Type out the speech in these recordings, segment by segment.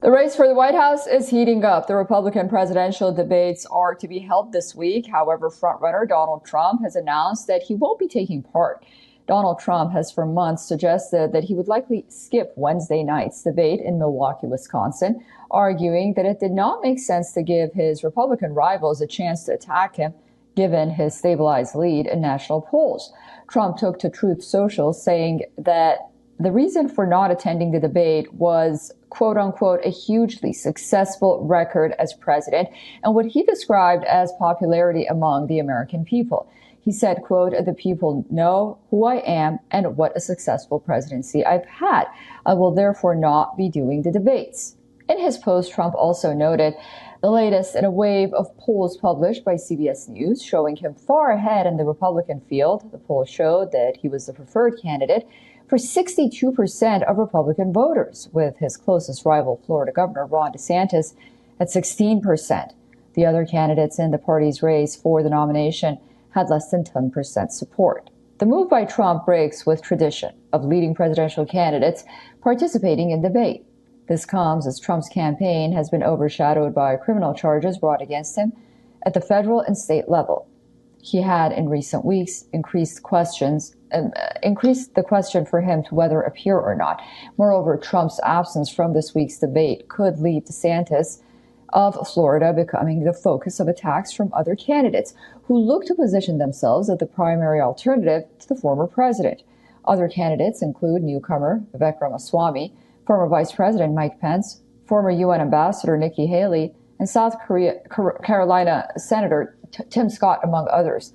The race for the White House is heating up. The Republican presidential debates are to be held this week. However, frontrunner Donald Trump has announced that he won't be taking part. Donald Trump has for months suggested that he would likely skip Wednesday night's debate in Milwaukee, Wisconsin, arguing that it did not make sense to give his Republican rivals a chance to attack him, given his stabilized lead in national polls. Trump took to Truth Social, saying that the reason for not attending the debate was, quote unquote, a hugely successful record as president and what he described as popularity among the American people. He said, quote, "The people know who I am and what a successful presidency I've had. I will therefore not be doing the debates." In his post, Trump also noted the latest in a wave of polls published by CBS News showing him far ahead in the Republican field. The poll showed that he was the preferred candidate for 62% of Republican voters, with his closest rival, Florida Governor Ron DeSantis, at 16%. The other candidates in the party's race for the nomination had less than 10% support. The move by Trump breaks with tradition of leading presidential candidates participating in debate. This comes as Trump's campaign has been overshadowed by criminal charges brought against him at the federal and state level. He had, in recent weeks, increased the question for him to whether appear or not. Moreover, Trump's absence from this week's debate could lead DeSantis of Florida becoming the focus of attacks from other candidates who look to position themselves as the primary alternative to the former president. Other candidates include newcomer Vivek Ramaswamy, former Vice President Mike Pence, former UN Ambassador Nikki Haley, and South Carolina Senator Tim Scott, among others.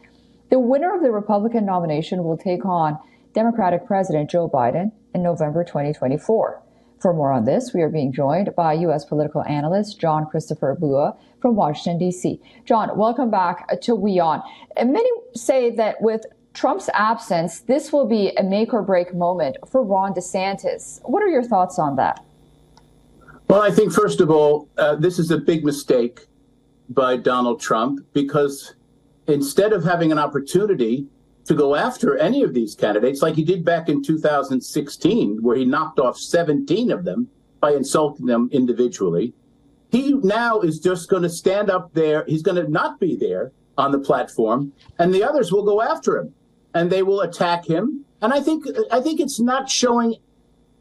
The winner of the Republican nomination will take on Democratic President Joe Biden in November 2024. For more on this, we are being joined by U.S. political analyst John Christopher Bua from Washington, D.C. John, welcome back to WION. And many say that with Trump's absence, this will be a make or break moment for Ron DeSantis. What are your thoughts on that? Well, I think, first of all, this is a big mistake by Donald Trump, because instead of having an opportunity to go after any of these candidates, like he did back in 2016, where he knocked off 17 of them by insulting them individually, he now is just going to stand up there. He's going to not be there on the platform, and the others will go after him, and they will attack him. And I think it's not showing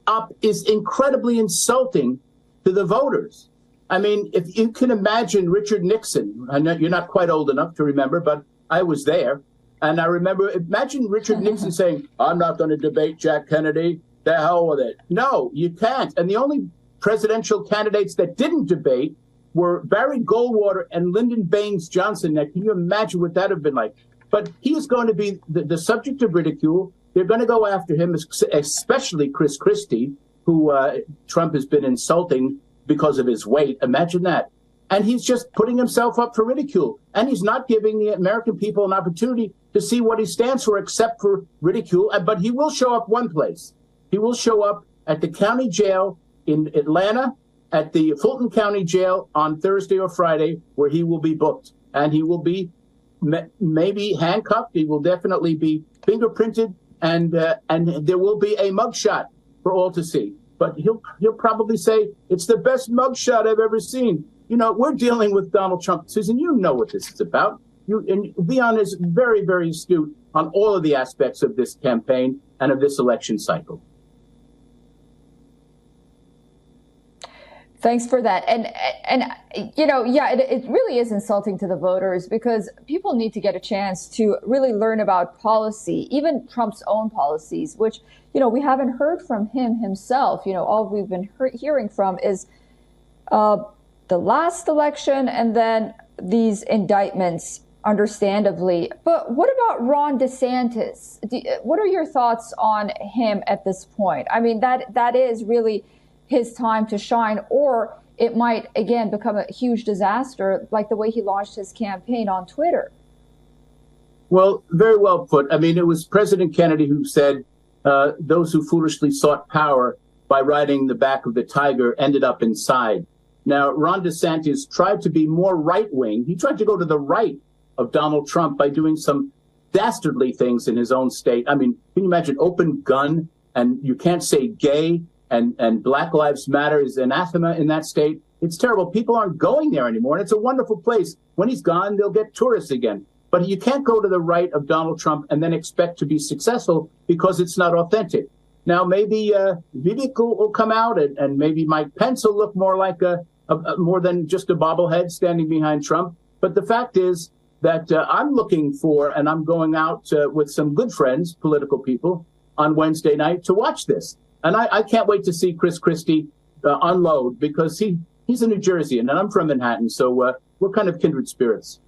up is incredibly insulting to the voters. I mean, if you can imagine Richard Nixon, I know you're not quite old enough to remember, but I was there. And I remember, imagine Richard Nixon saying, "I'm not going to debate Jack Kennedy, the hell with it." No, you can't. And the only presidential candidates that didn't debate were Barry Goldwater and Lyndon Baines Johnson. Now, can you imagine what that would have been like? But he is going to be the subject of ridicule. They're going to go after him, especially Chris Christie, who Trump has been insulting because of his weight. Imagine that. And he's just putting himself up for ridicule. And he's not giving the American people an opportunity to see what he stands for, except for ridicule. But he will show up one place. He will show up at the county jail in Atlanta, at the Fulton County Jail on Thursday or Friday, where he will be booked. And he will be maybe handcuffed. He will definitely be fingerprinted. And there will be a mugshot for all to see. But he'll probably say, "It's the best mugshot I've ever seen." You know, we're dealing with Donald Trump. Susan, you know what this is about. And WION is very, very astute on all of the aspects of this campaign and of this election cycle. Thanks for that. And you know, yeah, it really is insulting to the voters, because people need to get a chance to really learn about policy, even Trump's own policies, which, you know, we haven't heard from him himself. You know, all we've been hearing from is the last election and then these indictments, understandably. But what about Ron DeSantis? What are your thoughts on him at this point? I mean, that is really his time to shine, or it might, again, become a huge disaster, like the way he launched his campaign on Twitter. Well, very well put. I mean, it was President Kennedy who said, those who foolishly sought power by riding the back of the tiger ended up inside. Now, Ron DeSantis tried to be more right-wing. He tried to go to the right of Donald Trump by doing some dastardly things in his own state. I mean, can you imagine open gun, and you can't say gay and Black Lives Matter is anathema in that state. It's terrible. People aren't going there anymore. And it's a wonderful place. When he's gone, they'll get tourists again. But you can't go to the right of Donald Trump and then expect to be successful because it's not authentic. Now, maybe Vivek will come out and maybe Mike Pence will look more like more than just a bobblehead standing behind Trump. But the fact is that I'm looking for, and I'm going out with some good friends, political people, on Wednesday night to watch this. And I can't wait to see Chris Christie unload, because he's a New Jerseyan and I'm from Manhattan. So we're kind of kindred spirits.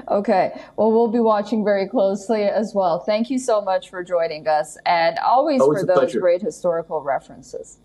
Okay. Well, we'll be watching very closely as well. Thank you so much for joining us, and always for those great historical references.